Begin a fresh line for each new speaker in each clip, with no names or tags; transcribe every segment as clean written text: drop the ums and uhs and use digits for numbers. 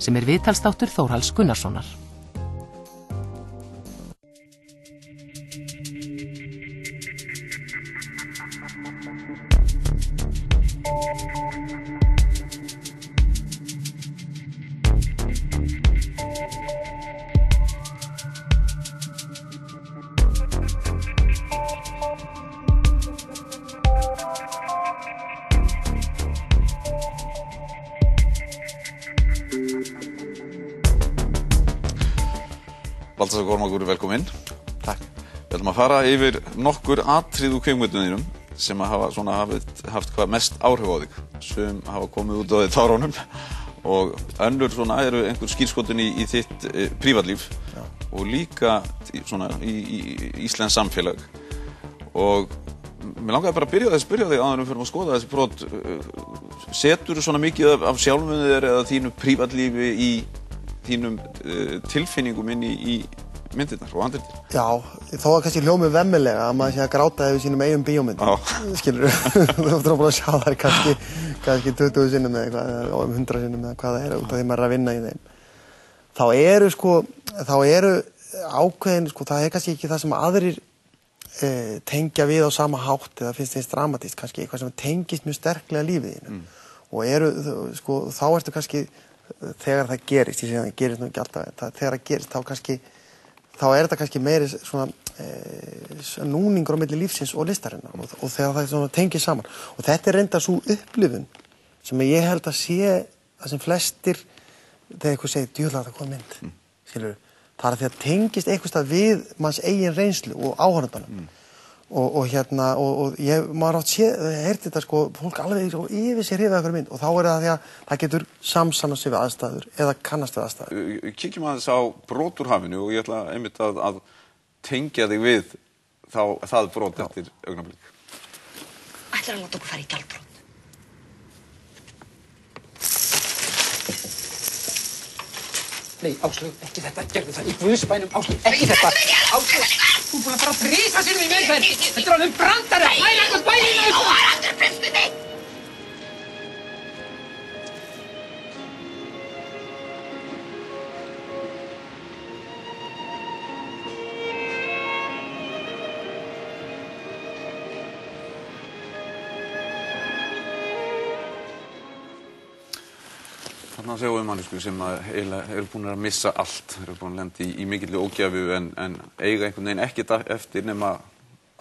sem viðtalsþáttur Þórhalls Gunnarssonar.
Baltasar Kormákur, velkominn.
Takk.
Við ætlum að fara yfir nokkur atriði úr kvikmyndunum þínum sem hafa haft hvað mest áhrif á þig. Sum hafa komið út á þig tárunum og önnur eru einhver skírskotun í þitt prívatlíf og líka í íslenskt samfélag. Og mér langaði bara að spyrja þig áður en við förum að skoða þessi brot. Seturðu svona mikið af sjálfum þér eða þínu prívatlífi í þínum tilfinningum inn í myndirnar og handritin?
Já, þó að kannski hljómi vemmilega að maður sé að gráta yfir sínum eigin bíómyndum, skilurðu. Þú ert búin að sjá þær kannski 20 sinnum eða eitthvað, eða 100 sinnum eða hvað það út af því maður að vinna í þeim. Þá eru ákveðin, það kannski ekki það sem aðrir tengja við á sama hátt eða finnst þeim dramatískt, kannski eitthvað sem tengist mjög sterklega lífið þínu. Og þá ertu kannski þegar það gerist, ég segi að það gerist nú ekki alltaf, þegar það gerist þá þetta kannski meiri svona núningur á milli lífsins og listarinnar og þegar það svona tengir saman. Og þetta reyndar svo upplifun sem ég held að sé það sem flestir, þegar eitthvað segir djöfull það kom mynd, skilurðu, það því að tengist eitthvað við manns eigin reynslu og áhorfandanum. Og maður átt heyrti þetta fólk alveg yfir sér hrifið af einhverju mynd og þá það því að það getur samsannað sig við aðstæður eða kannast við aðstæður.
Kíkjum aðeins á brot úr hafinu og ég ætla einmitt að tengja þig við það brot eftir augnablik.
Ætlarðu að láta okkur fara í gjaldbrot? Nei, Áslaug, ekki þetta, gerðu það í Guðsbænum, Áslaug, ekki þetta. Áslaug, þú búin að fara að þrisa sér í meðferð. Þetta alveg brandari, færa eitthvað bæninu. Þú var aldrei breyftu þig.
Þarna sjáum við mannesku sem eiginlega eru búin að missa allt, eru búin að lenda í mikilli ógæfu en eiga einhvern veginn ekkert eftir nema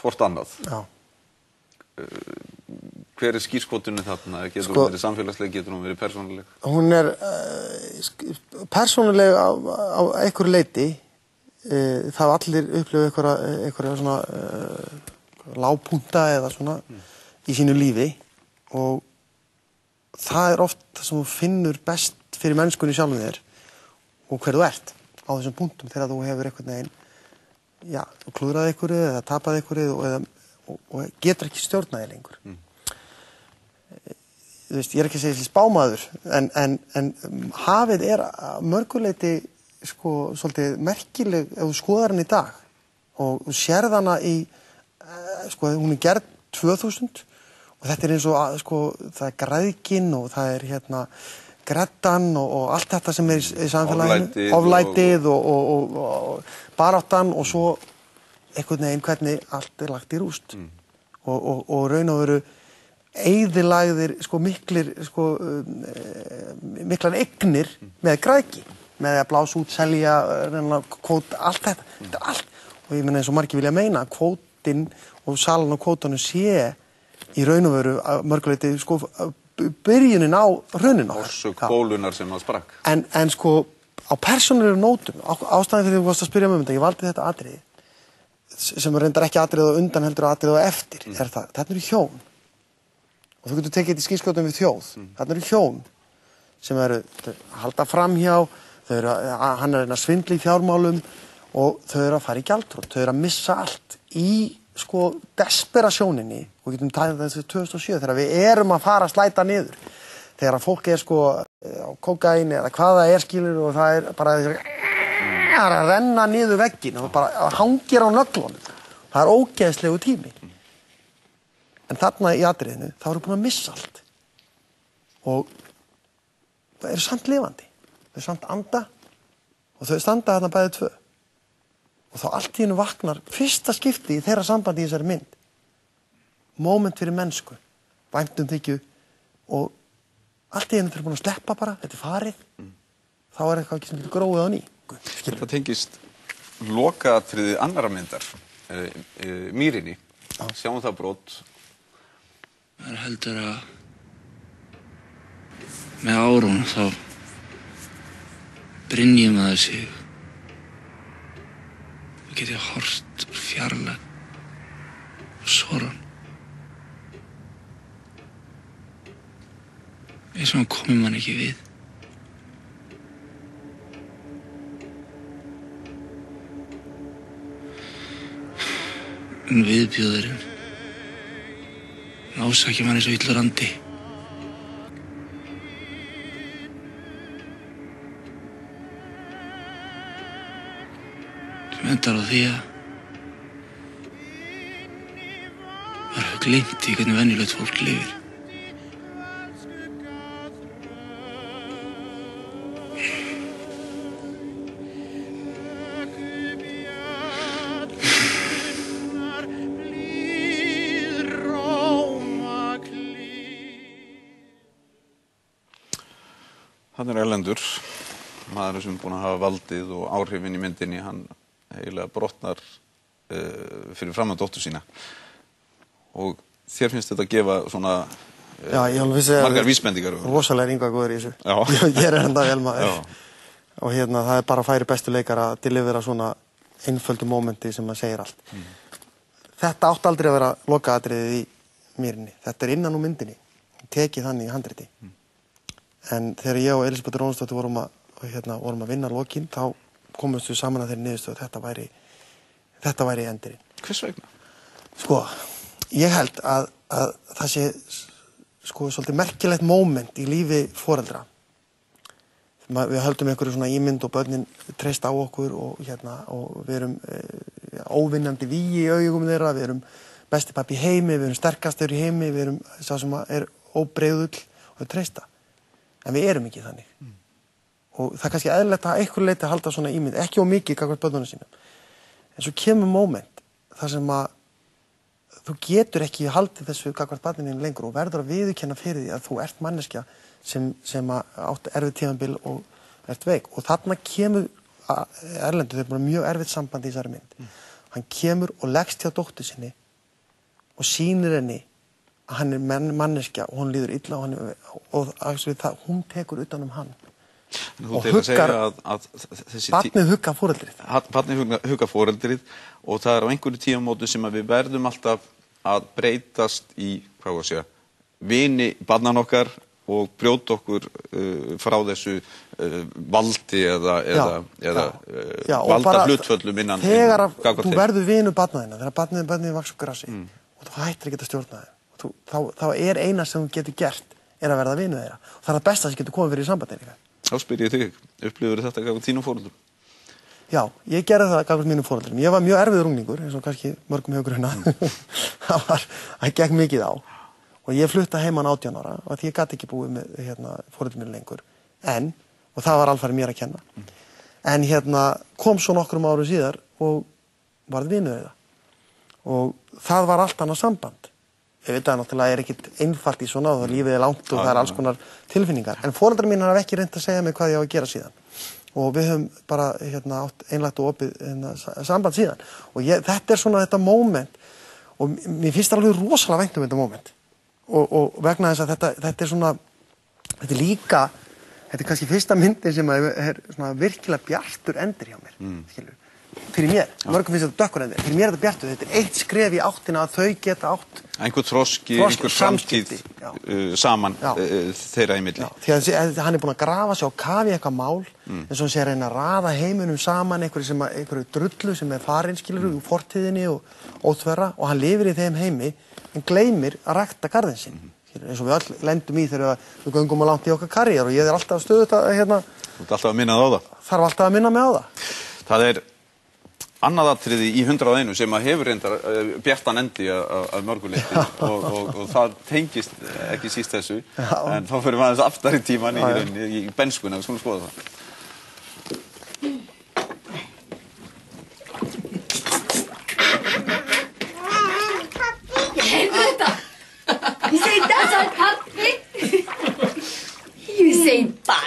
hvort annað.
Já.
Hver skírskotunin þarna? Getur hún verið samfélagsleg, getur hún verið persónuleg?
Hún persónuleg á einhverju leyti. Það hafa allir upplifað einhverja svona lágpunta eða svona í sínu lífi og það oft það sem þú finnur best fyrir mennskunni sjálfum þér og hver þú ert á þessum punktum þegar þú hefur einhvern veginn, klúðrað einhverju eða tapað einhverju og getur ekki stjórnaði lengur. Þú veist, ég ekki að segja þessi spámaður en hafið að mörguleyti svolítið merkileg ef þú skoðar hann í dag og þú sérð hana hún gerð 2000 og þetta eins og það græðgin og það greddan og allt þetta sem í samfélaginu, oflætið og baráttan og svo einhvern veginn hvernig allt lagt í rúst og raun og veru eyðilagðir miklar eignir með græðgi, með að blása út, selja, kvót, allt þetta allt og ég meina eins og margir vilja meina að kvótinn og salan á kvótanum sé í raun og veru mörguleyti byrjunin á hruninu.
Orsök bólunar sem það sprakk.
En á persónulegum nótum, ástæðan fyrir því þú varst að spyrja mig þetta, ég valdi þetta atriði sem reyndar ekki atriði á undan heldur atriði á eftir, þetta eru hjón og þú getur tekið þetta í skírskotum við þjóð, þetta eru hjón sem eru að halda framhjá, hann að svindla í fjármálum og þau eru að fara í gjaldþrot, þau eru að missa allt í desperasjóninni og getum tæðið þessu 2007 þegar við erum að fara að slæta niður þegar að fólk á kókaíni eða hvað það skilur og það bara að renna niður vegginn og bara hangir á nöglunum það ógeðslegu tími en þarna í atriðinu þá eru búin að missa allt og það eru samt lifandi þau samt anda og þau standa þarna bæði tvö. Og þá allt í einu vaknar fyrsta skipti í þeirra sambandi í þessari mynd. Moment fyrir mennsku, væntumþykju og allt í einu þeir eru búin að sleppa bara, þetta farið. Þá eitthvað ekki sem getur gróið á ný.
Þetta tengist lokaatriði annarra myndar, Mýrinni. Sjáum það brot.
Maður heldur að með árunum þá brynji maður sig og geti hort úr fjarlæg og soran. Eins og hann komi mann ekki við. En viðbjóðurinn ásækja mann eins og illur andi. Sem endar á því að maður hefur gleymt því hvernig venjulegt fólk lifir.
Hann Erlendur, maður sem er búinn að hafa valdið og áhrifin í myndinni, hann eiginlega brotnar fyrir framan dóttur sína. Og þér finnst þetta að gefa svona margar vísbendingar.
Rosalega góður í þessu.
Já.
Ég enda vel maður. Og það er bara að færi bestu leikar að delivera svona einföldu momenti sem maður segir allt. Þetta átti aldrei að vera lokaatriðið í Mýrinni. Þetta er innan úr myndinni. Tekið þannig í handriti. En þegar ég og Elísabet Rónarsdóttir vorum að vinna lokin, þá komumst við saman að þeirri niðurstöðu að þetta væri endirinn.
Hvers vegna?
Sko, ég held að það sé svolítið merkilegt moment í lífi foreldra. Við höldum einhverju svona ímynd og börnin treysta á okkur og við erum óvinnandi vígi í augum þeirra, við erum besti pabbi í heimi, við erum sterkastur í heimi, við erum sá sem er óbreiðull og treysta. En við erum ekki þannig. Og það er kannski eðlilegt að einhver leyti að halda svona ímynd, ekki of mikið gagnvart börnunum sínum. En svo kemur moment þar sem að þú getur ekki haldið þessu gagnvart barninu lengur og verður að viðurkenna fyrir því að þú ert manneskja sem átt erfið tímabil og ert veik. Og þarna kemur Erlendur, þau er bara mjög erfitt samband í þessari mynd. Hann kemur og leggst hjá dóttur sinni og sýnir henni að hann er manneskja og hún líður illa og hún tekur utan hann.
Þú til að segja að þessi
barnið huggar foreldrið.
Barnið huggar foreldrið og það er á einhverju tímamóti sem að við verðum alltaf að breytast í, vini barnan okkar og brjóta okkur frá þessu valdi eða valda hlutföllum innan
þegar þú verður vinur barna þína, þegar barnið vaks úr grasi og þú hættir að geta stjórnað þeim. Þá er eina sem þú getur gert er að verða vinur þeirra. Og það er það besta sem getur komið fyrir í sambandinu.
Þá spyr ég þig, upplifir þetta gagnvart þínum foreldrum?
Já, ég gerði það gagnvart mínum foreldrum. Ég var mjög erfiður unglingur, eins og kannski mörgum hefur grunað. Það gekk mikið á. Og ég flutta heiman 18 ára og því ég gat ekki búið með foreldrum mínu lengur. Og það var alfarið mér að kenna. En kom svo nokkrum árum síðar og varð vinur þeirra. Og það var allt annað samband. Ég veit að náttúrulega ekkert einfalt í svona og lífið er langt og það er alls konar tilfinningar. En foreldrar mín hafa ekki reynt að segja mig hvað ég á að gera síðan. Og við höfum bara átt einlægt og opið samband síðan. Og þetta er svona þetta moment og mér finnst það alveg rosalega vænt þetta moment. Og vegna þess að þetta er svona, þetta er kannski fyrsta myndin sem er svona virkilega bjartur endir hjá mér, skilur. Fyrir mér, mörgum finnst þetta dökkur endir, fyrir mér er þetta bjartur, þetta er eitt skref í áttina að þau geta átt
einhver þroski, einhver framtíð saman þeirra í milli.
Því að hann er búinn að grafa sig á kafi eitthvað mál eins og hann sé að reyna að raða heiminum saman einhverju drullu sem er farin skilur úr fortíðinni og óþverra og hann lifir í þeim heimi en gleymir að rækta garðinn sinn. Eins og við öll lendum í þegar við göngum á langt í okkar karriér og ég er alltaf stöðugt að
Þú ert alltaf að minna á það.
Þarf alltaf að minna mig á það.
Það er annað atriði í 101 sem að hefur reyndar bjartan endi að mörguleyti og það tengist ekki síst þessu en þá fyrir maður aðeins aftar í tíman í benskuna, við skulum skoða það.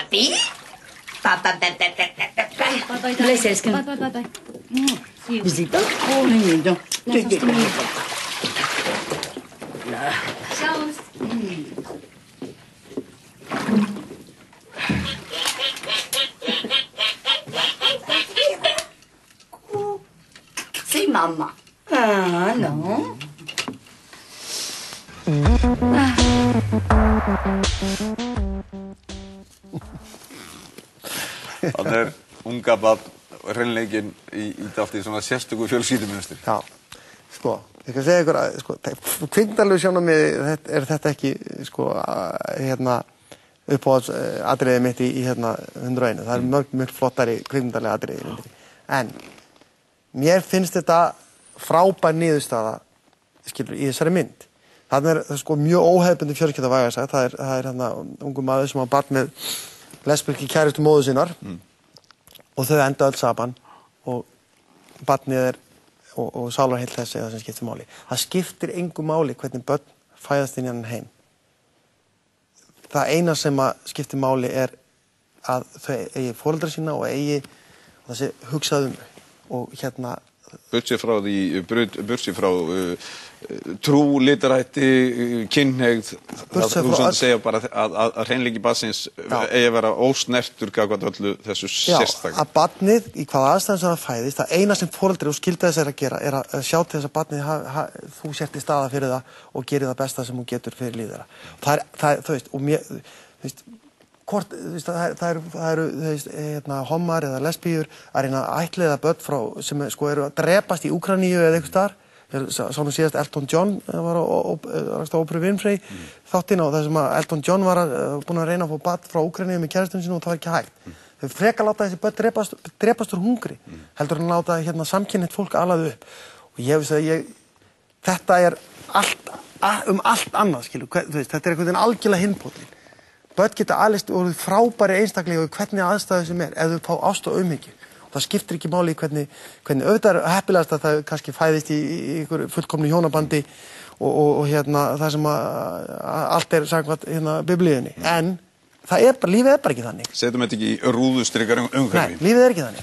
Papi?
Bless, älskling.
Bye.
Besito? Niño.
Ciao.
Sì, mamma. Ah, no.
Hann unga barn, hreinleikinn í dálítið svona sérstöku fjölskyldumynstur.
Já, sko, ég skal segja ykkur að, sko, kvikmyndalegu sjónarmiði þetta ekki, sko, uppáhalds atriðið mitt í 101. Það mjög flottari kvikmyndalega atriðið. En mér finnst þetta frábær niðurstaða, skilur, í þessari mynd. Þarna sko mjög óhefðbundin fjölskylda vægast sagt. Það er ungur maður sem á barn með lesbíski kærustu móður sinnar og þau enda öll saman og barnið og sálarheill þessi það sem skiptir máli. Það skiptir engu máli hvernig börn fæðast inn í hann heim. Það eina sem skiptir máli er að þau eigi foreldra sína og eigi þessi hugsað og
Burtséð frá trú, litarætti, kynhneigð, þú sem segja bara að hreinleiki barnsins eigi að vera ósnertur gagnvart öllu þessu sérstaklega.
Já, að barnið í hvaða aðstæðum sem það fæðist, það eina sem foreldri og skylda þess að gera er að sjá til þess að barnið þú sért í staða fyrir það og gerir það besta sem hún getur fyrir líf þeirra. Það þú veist, og mér, þú veist, hvort, það eru hommar eða lesbíur að reyna að ættleiða börn frá sem sko eru að drepast í Úkraínu eða einhvers staðar. Sá nú síðast Elton John var á Oprah Winfrey þáttinn og það sem að Elton John var búinn að reyna að fá barn frá Úkraínu með kærustunni sínu og það var ekki hægt. Þau frekar láta þessi börn drepast úr hungri heldur en láta samkynhneigt fólk alað upp. Og ég veist að þetta er allt annað, skilu. Þetta er einhvern veginn algjörlega hinpóllinn. Börn geta alist og frábæri einstaklega og hvernig aðstæðu sem er, ef þau fá ást og umhyggju. Og það skiptir ekki máli hvernig auðvitað er heppilegast að það kannski fæðist í einhverju fullkomnu hjónabandi og það sem allt er samkvæmt biblíunni. En lífið er bara ekki þannig.
Setjum þetta ekki í rúðustrikar umhverfi.
Nei, lífið er ekki þannig.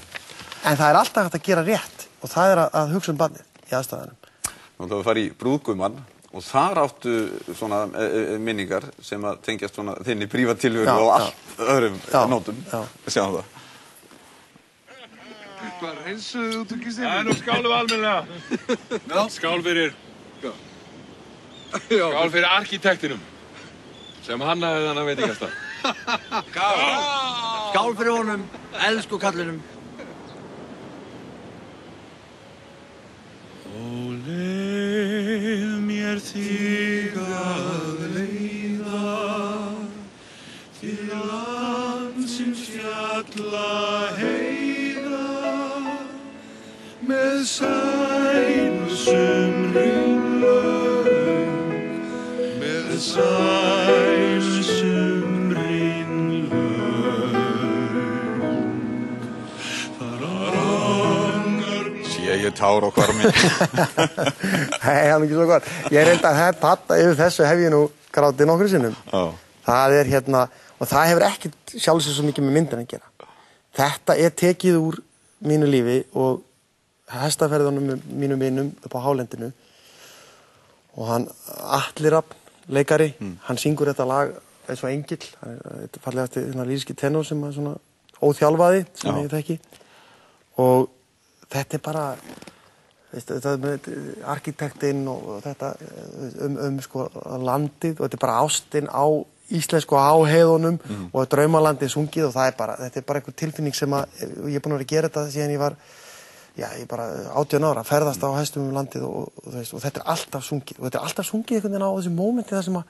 En það er alltaf hægt að gera rétt og það er að hugsa barnið í aðstæðunum.
Nú ætlum við að fara í brúðgummann. Og þar áttu svona minningar sem að tengjast svona þinni prívatilveru og allt öðrum nótum. Sjáum það.
Hvað reynsuðu út úr kistinu? Það nú skálum við almennilega. Skál fyrir... Skál fyrir arkitektinum. Sem hannaði þennan veitingastað.
Skál fyrir honum, elsku kallinum.
Leið mér þig að leiða til landsins fjalla heiða með sælsum ringlöng með sælsum ringlöng
Ég tár á hvarmi.
Nei, það er ekki svo gott. Ég reynda að þetta yfir þessu hef ég nú grátið nokkru sinnum. Það er og það hefur ekkert sjálfsög svo mikið með myndina að gera. Þetta er tekið úr mínu lífi og hestaferðunum með mínum vinum upp á hálendinu og hann Atli Rafn, leikari, hann syngur þetta lag eins og engill. Þetta er fallegasti lýriski tenor sem er svona óþjálfaði sem ég þekki og þetta er bara þetta með arkitektinn og þetta sko landið og þetta er bara ástin á íslensku áheiðunum og draumalandið sungið og þetta er bara einhver tilfinning sem ég er búinn að vera að gera þetta síðan ég var ég bara 18 ára, ferðast á hestum landið og þetta er alltaf sungið og þetta er alltaf sungið einhvern veginn á þessu mómenti þar sem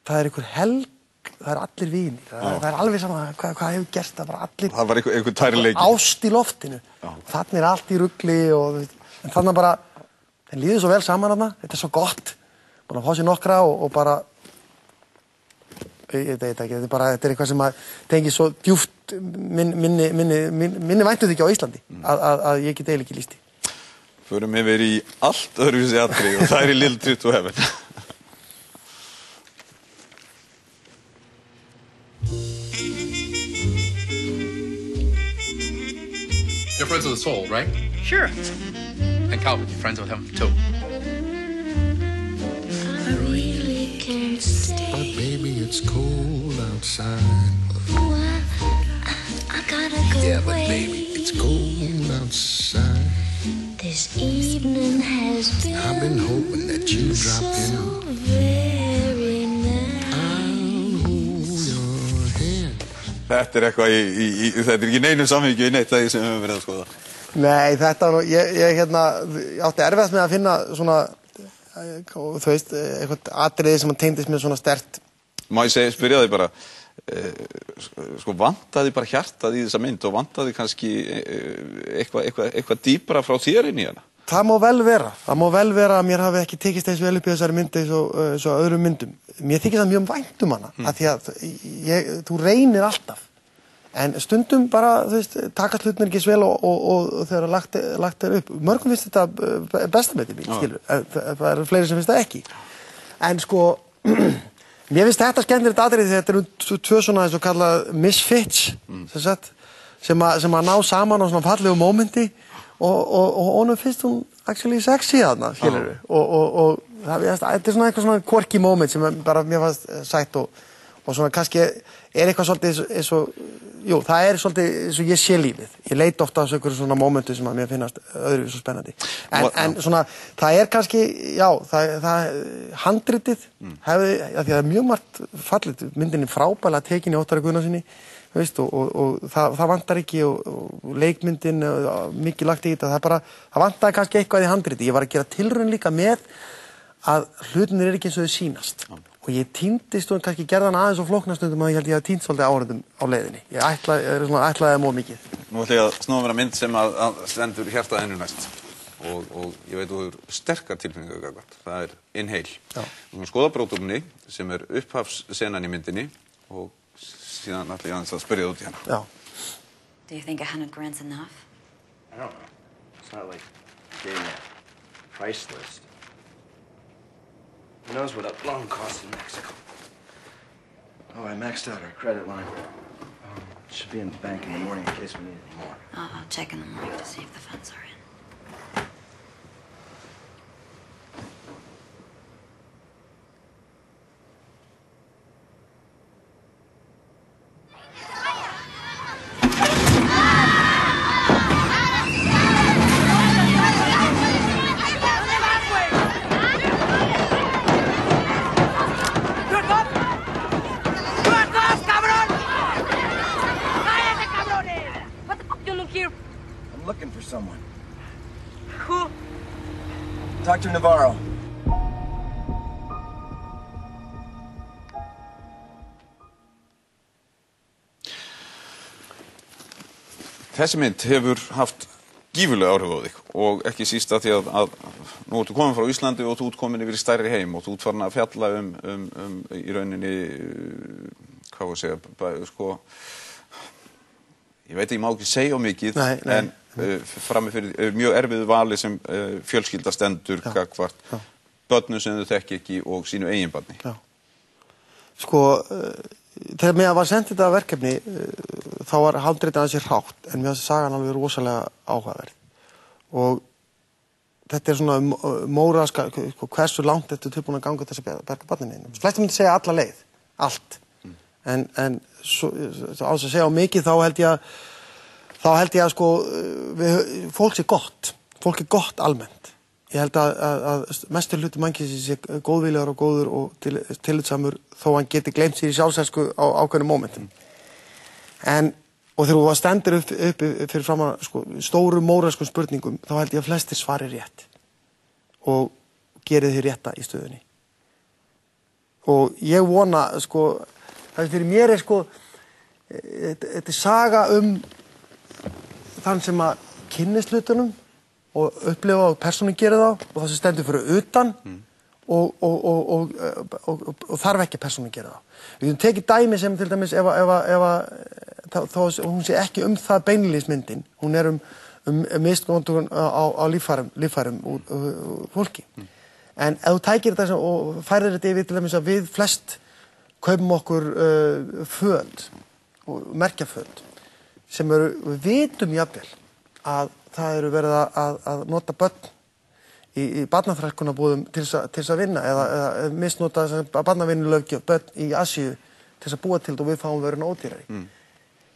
það er einhver helg það er allir vinir, það er alveg saman hvað hefur gerst, það var allir
það var einhver tærileiki
ást í loftinu þannig er allt í rugli en þannig bara, þeim líður svo vel saman þarna, þetta er svo gott búin að fá sér nokkra og bara ég veit ekki, þetta er eitthvað sem tengir svo djúpt minni væntu þykja á Íslandi að ég get eiginlega ekki lýst í.
Förum yfir í allt öðruvísi atriði og það er í Little Trip to Heaven.
They're friends of the soul, right?
Sure.
And Calvin, you're friends with him, too.
I really can't stay.
But baby, it's cold outside.
Oh, I gotta go
Yeah, but
away.
baby, it's cold outside.
This evening has been
I've been hoping that you drop in.
so very nice.
I'll hold your hand.
Þetta eitthvað þetta ekki neinu samhengi í neitt það sem við höfum verið að skoða.
Nei, þetta var nú, ég átti erfiðast með að finna svona, þú veist, eitthvað atriði sem tengdist mér svona sterkt.
Má ég spyrja þig bara, sko vantaði bara hjartað í þessa mynd og vantaði kannski eitthvað dýpra frá þér inn í hana?
Það má vel vera að mér hafi ekki tekist eins vel upp í þessari myndi eins og öðrum myndum. Mér þykir það mjög vænt um hana, af því að þú reynir alltaf. En stundum bara, þú veist, takast hlutnir ekki svel og þegar lagt upp. Mörgum finnst þetta besta með því, skilur. Það eru fleiri sem finnst það ekki. En sko, mér finnst þetta skemmtilegt atriði því þetta eru tvö svona eins og kallað misfits, sem að ná saman á svona fallegu mómenti og honum finnst hún actually sexy þarna, skilur við. Og þetta er svona eitthvað svona quirky moment sem bara mér fannst sætt og svona kannski eitthvað svolítið eins og, jú, það er svolítið eins og ég sé lífið. Ég leit ofta á einhverju svona momentu sem að mér finnast öðruvísi svo spennandi. En svona, það er kannski, já, handritið hefði, því að það er mjög margt fallið, myndinni frábælega tekin í Óttari Gunnarsssyni, veist, og það vantar ekki og leikmyndin, mikið lagt í þetta, það vantar kannski eitthvað í handritið. Ég var að gera tilraun líka með að hlutinir ekki eins og þau sýnast. Og ég týndist og kannski gerðan aðeins og flóknastundum að ég held ég að týnd svolítið áhörðum á leiðinni. Ég ætlaði móð mikið.
Nú ætla ég að snúa mér að mynd sem að stendur hjartað ennu næst. Og ég veit þú hefur sterkar tilfinningar gagnvart. Það er Inhale. Við erum að skoða brotthólfni sem er upphafssenan í myndinni og síðan ætla ég aðeins að spyrja út í hana.
Já.
Do you think $100 grand's enough?
I don't know. It's not like getting a price list. Who knows what a loan costs in Mexico? Oh, I maxed out our credit line. It should be in the bank in the morning in case we need any more.
I'll check in the morning to see if the funds are in.
Someone. Who? Dr. Navarro.
Þessi mynd hefur haft gífurlega áhrif á þig og ekki síst að því að nú ertu komin frá Íslandi og þú ert komin yfir í stærri heim og þú ert farin að fjalla í rauninni, hvað var að segja, sko, ég veit ekki, ég má ekki segja mikið, en frammi fyrir mjög erfiðu vali sem fjölskylda stendur gagnvart börnum sem þau þekki ekki og sínu eigin barni.
Já. Sko, þegar mér var sent þetta verkefni, þá var handritið aðeins hrátt, en mér fannst sagan alveg rosalega áhugaverð. Og þetta er svona móraska, hversu langt þetta er tilbúin að ganga þess að berga barninni. Flestir myndi segja alla leið, allt. En á þess að segja á mikið þá held ég að sko, fólk er gott almennt. Ég held að mestur hluti mannkynsins sé góðviljaður og góður og tillitsamur þó hann geti gleymt sér í sjálfselsku á ákveðnum momentum. Og þegar þú stendur upp fyrir fram að sko, stórum móraskum spurningum, þá held ég að flestir svari rétt og gerið þið rétta í stöðunni. Og ég vona, sko, það fyrir mér sko, þetta er saga þann sem að kynnist hlutunum og upplifa og persónu gerir þá og það sem stendur fyrir utan og þarf ekki að persónu gera þá. Við höfum tekið dæmi sem til dæmis þó hún sé ekki það beinlífsmyndin, hún er misnotkun á líffærum úr fólki. En ef þú tækir þetta og færðir þetta yfir til dæmis að við flest kaupum okkur föt og merkjaföt sem við vitum jafnvel að það eru verið að nota börn í barnaþrælkunarbúðum til þess að vinna eða misnota barnavinnulöggjöf börn í Asíu til þess að búa til og við fáum vöruna ódýrari.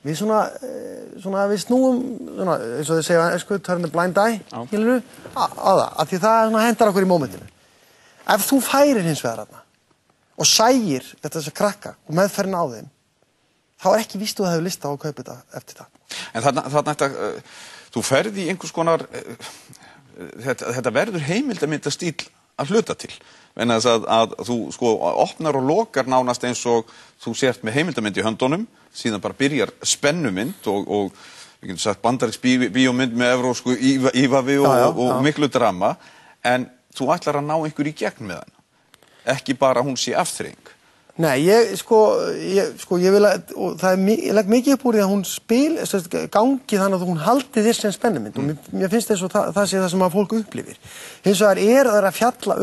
Við svona við snúum svona, eins og þið segja turn a blind eye, skilurðu, á það, af því það hendar okkur í mómentinu. Ef þú færir hins vegar þarna og sægir þessa krakka og meðferðin á þeim, þá ekki víst þú hefur lista á að kaupa þetta eftir það.
En þarna þú ferð í einhvers konar þetta verður heimildamyndastíl að hluta til. En að þú sko opnar og lokar nánast eins og þú sért með heimildamynd í höndunum, síðan bara byrjar spennumynd og við getum sagt bandarísk bíómynd með evrósku ívafi og miklu drama, en þú ætlar að ná einhver í gegn með hana. Ekki bara hún sé afþreying.
Nei, ég vil að, og ég legg mikið upp úr því að hún gangi þannig að hún haldi þér sem spennumynd og mér finnst þess að það sé það sem að fólk upplifir. Hins vegar það að fjalla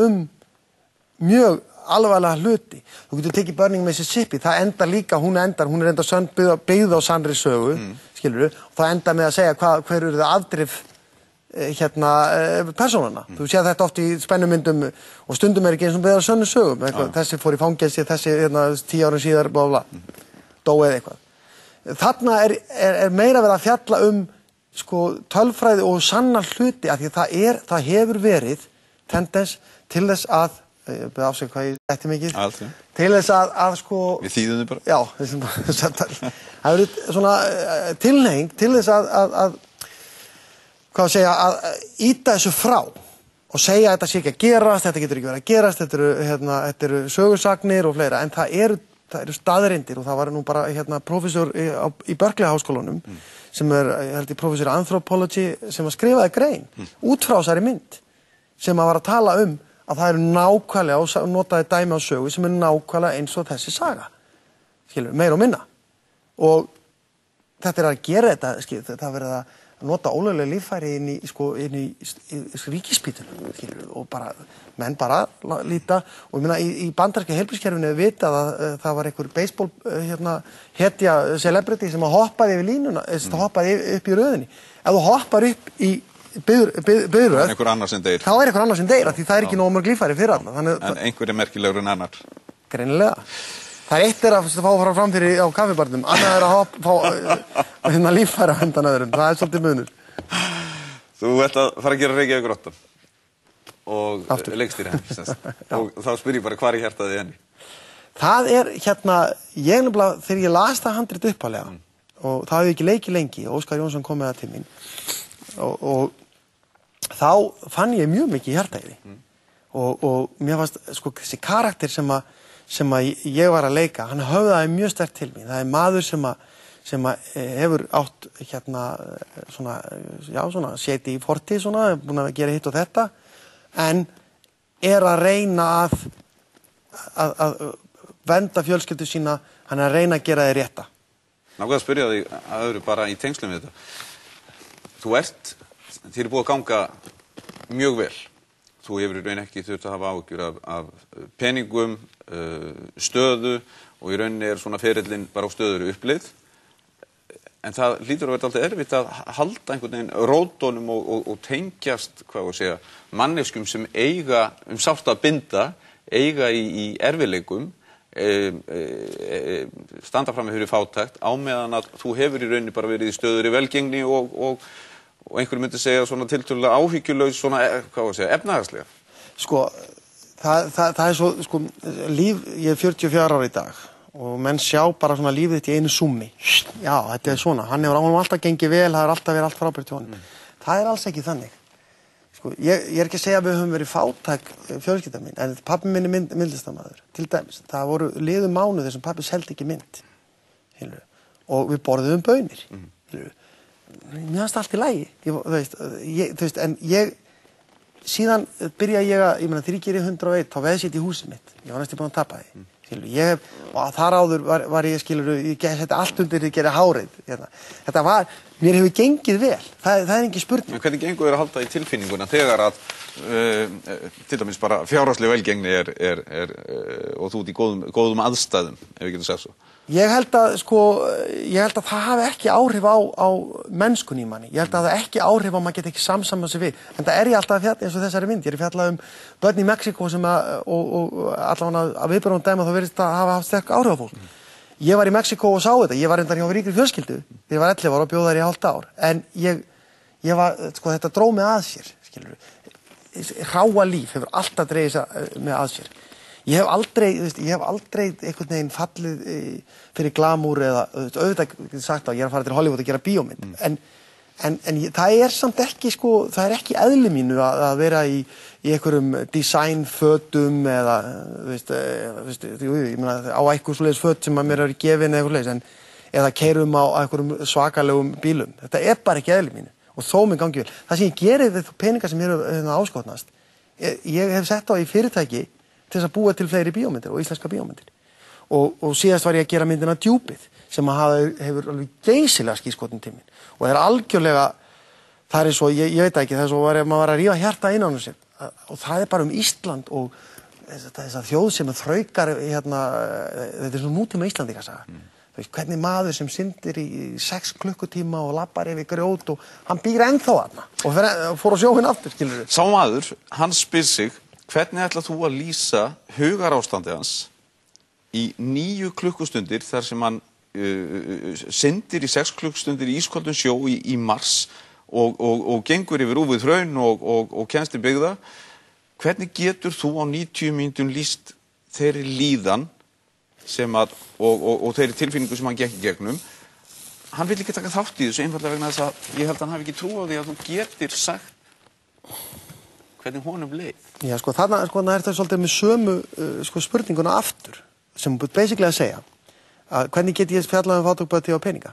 mjög alvarlega hluti. Þú getur tekið Burning Mississippi, það endar líka, hún er byggð á sannri sögu, skilurðu, og það endar með að segja hver eru það afdrif persónana. Þú séð þetta oft í spennumyndum og stundum ekki eins og byggð á sönnu sögum. Þessi fór í fangelsi, þessi 10 árum síðar, dó eða eitthvað. Þarna er meira verið að fjalla tölfræði og sanna hluti, af því að það hefur verið tendens til þess að afsökk hvað ég ætti mikið til þess að
við þýðum þið bara
það hefur svona tilhneiging til þess að ýta þessu frá og segja að þetta sé ekki að gerast, þetta getur ekki verið að gerast, þetta eru sögusagnir og fleira, en það eru staðreyndir og það var nú bara prófessor í Berkeley háskólanum sem ég held ég prófessor í anthropology sem að skrifaði grein út frá þessari mynd sem að var að tala að það eru nákvæmlega, og notaði dæmi á sögu sem nákvæmlega eins og þessi saga. Skilur, meira og minna. Og þetta að gera þetta, það verið að nota ólöglega líffæri inn í ríkispítunum, skilur, og menn bara líta, og ég meina í bandaríska heilbrigðiskerfinu er vitað að það var einhver baseball, hetja celebrity sem hoppaði yfir línuna, hoppaði upp í röðinni. Ef þú hoppar upp í biðröð,
einhver annar sem deyr.
Þá einhver annar sem deyr, því það ekki nóg mörg líffæri fyrir alla.
En einhver merkilegur en annar.
Greinilega. Það eitt að fá að fara fram fyrir á kaffibarnum, annað fá líffæri á hendan öðrum. Það svolítið munur.
Þú ert að fara að gera Reykjavík 8 og leikstýra henni. Og þá spyr ég bara hvar í hjartaði henni.
Það ég nefnilega, þegar ég las það handrit upphaflega, og það hefði ekki leikið lengi, og Óskar Jónsson kom með það til mín, og þá fann ég mjög mikið í hjartæði og mér fannst þessi karakter sem að ég var að leika, hann höfðaði mjög sterkt til mín. Það er maður sem hefur átt svona shady fortíð, búin að gera hitt og þetta, en er að reyna að vernda fjölskyldu sína, hann er að reyna að gera þið rétta.
Nákvæmlega að spyrja þig að öðru bara í tengslum við þetta. Þér er búið að ganga mjög vel. Þú hefur í raun ekki þurft að hafa áhyggjur af peningum, stöðu og í rauninni er svona ferillinn bara á stöðuri uppleið. En það hlýtur að vera alltaf erfitt að halda einhvern veginn rótunum og tengjast, manneskjum sem eiga sárt að binda, eiga í erfiðleikum, standa fram með fyrir fátækt á meðan að þú hefur í rauninni bara verið í stöðuri velgengni og einhver myndi segja svona tiltölulega áhyggjulaus svona, efnahagslega.
Það er svo, líf, ég er 44 ára í dag og menn sjá bara svona lífið þitt í einu summi. Já, þetta er svona, hann hefur alltaf gengið vel, það er alltaf verið allt frábært hjá honum. Það er alls ekki þannig. Ég er ekki að segja að við höfum verið fátæk fjölskylda mín, en pabbi minn er myndlistarmaður, til dæmis. Það voru liðu mánuðir sem pabbi seldi ekki mynd. Og við borðum baunir. Mér fannst allt í lagi. En síðan byrja ég þegar ég gerir 101, þá veðs ég í húsið mitt. Ég var næstu búin að tapa því. Og þar áður var ég, ég setti allt undir því að gera hárið. Þetta mér hefur gengið vel. Það er ekki spurning.
En hvernig gengur þér að halda í tilfinninguna þegar að til dæmis bara fjárhagsleg velgengni og þú ert í góðum aðstæðum, ef við getum sagt svo?
Ég held að það hafi ekki áhrif á mennskun í manni. Ég held að það hafi ekki áhrif á maður geti ekki samsamað sig við. En það ég alltaf að fjalla eins og þessari mynd. Ég fjallað börn í Mexíkó sem og allavega að viðbröðum dæma þá virðist það hafa haft sterk áhrif á fólk. Ég var í Mexíkó og sá þetta. Ég var reyndar hjá ríkri fjölskyldu. Ég var 11 ára og bjó þar í hálft ár. En ég var, þetta dró mig að sér, skilurðu. Hráa líf hefur alltaf dregið mig að sér. Ég hef aldrei einhvern veginn fallið fyrir glamúr eða auðvitað sagt að ég að fara til Hollywood að gera bíómynd. En það samt ekki, það ekki eðli mínu að vera í einhverjum designfötum eða, ég meina, á eitthvað svoleiðis föt sem að mér eru gefin eða eitthvað svoleiðis, eða keyrum á einhverjum svakalegum bílum. Þetta bara ekki eðli mínu og þó mig gangi vel. Það sem ég geri við peningar sem mér áskotnast, ég hef sett á í fyrirtæki til þess að búa til fleiri bíómyndir og íslenska bíómyndir. Og síðast var ég að gera myndina Djúpið sem hefur alveg geysilega skírskotun til mín. Og algjörlega, það svo, ég veit ekki, það svo maður var að rífa hjarta inn á hann sér. Og það bara Ísland og þessa þjóð sem þraukar, þetta svona nútíma Íslandingasaga. Hvernig maður sem syndir í 6 klukkutíma og labbar yfir grjót og hann býr ennþá þarna og fór á sjóinn aftur, skilur við.
Sá maður, hann spyr sig, hvernig ætlar þú að lýsa hugarástandi hans í 9 klukkustundir þar sem hann syndir í 6 klukkustundir í ísköldum sjó í mars og gengur yfir úfið hraun og kemst til byggða? Hvernig getur þú á 90 mínútum lýst þeirri líðan og þeirri tilfinningu sem hann gekk í gegnum? Hann vill ekki taka þátt í þessu einfaldlega vegna þess að ég held að hann hafi ekki trú á því að þú getur sagt hvernig honum leið.
Já, þarna þetta svolítið með sömu spurninguna aftur, sem basically að segja að hvernig get ég fjallað fátækbörn og peninga.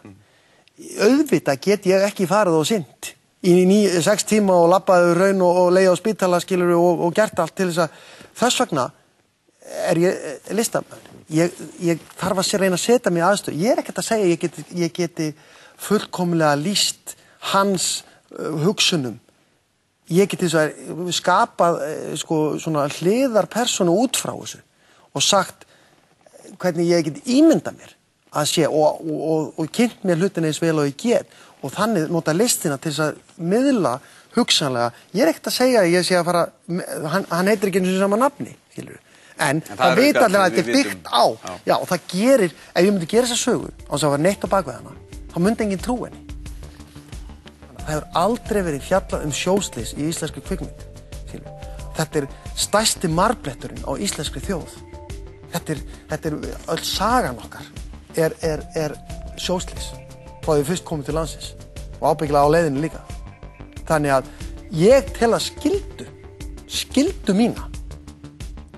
Auðvitað get ég ekki farið og synt í 6 tíma og labbaði raun og leið á spítala, skilur og gert allt til þess að þess vegna ég listamaður. Ég þarf að reyna að setja mig aðstöð. Ég ekkert að segja ég geti fullkomlega lýst hans hugsunum. Ég geti skapað svona hliðarpersónu út frá þessu og sagt hvernig ég get ímyndað mér að sé og kynnt mér hlutina eins vel og ég get og þannig nota listina til þess að miðla hugsanlega. Ég ekkert að segja að ég sé að fara, hann heitir ekki eins og sama nafni, skilur. En það vita allir að þetta byggt á. Já, og það gerir, ef ég myndi gera þessa sögu á þess að það var neitt á bakvið hana, þá myndi enginn trú henni. Það hefur aldrei verið fjallað sjóslys í íslenskri kvikmynd. Þetta stærsti marbletturinn á íslenskri þjóð. Þetta öll sagan okkar er sjóslys frá því fyrst komið til landsins og ábyggilega á leiðinu líka. Þannig að ég tel að skyldu mína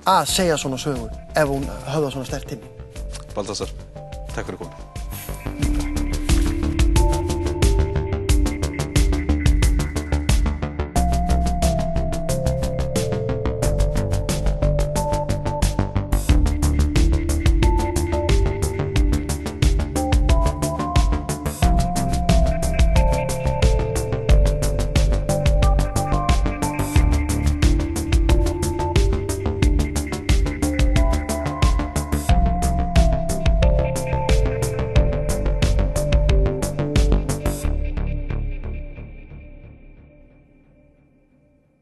að segja svona sögur ef hún höfða svona sterkt til mín.
Baltasar, takk fyrir komuna.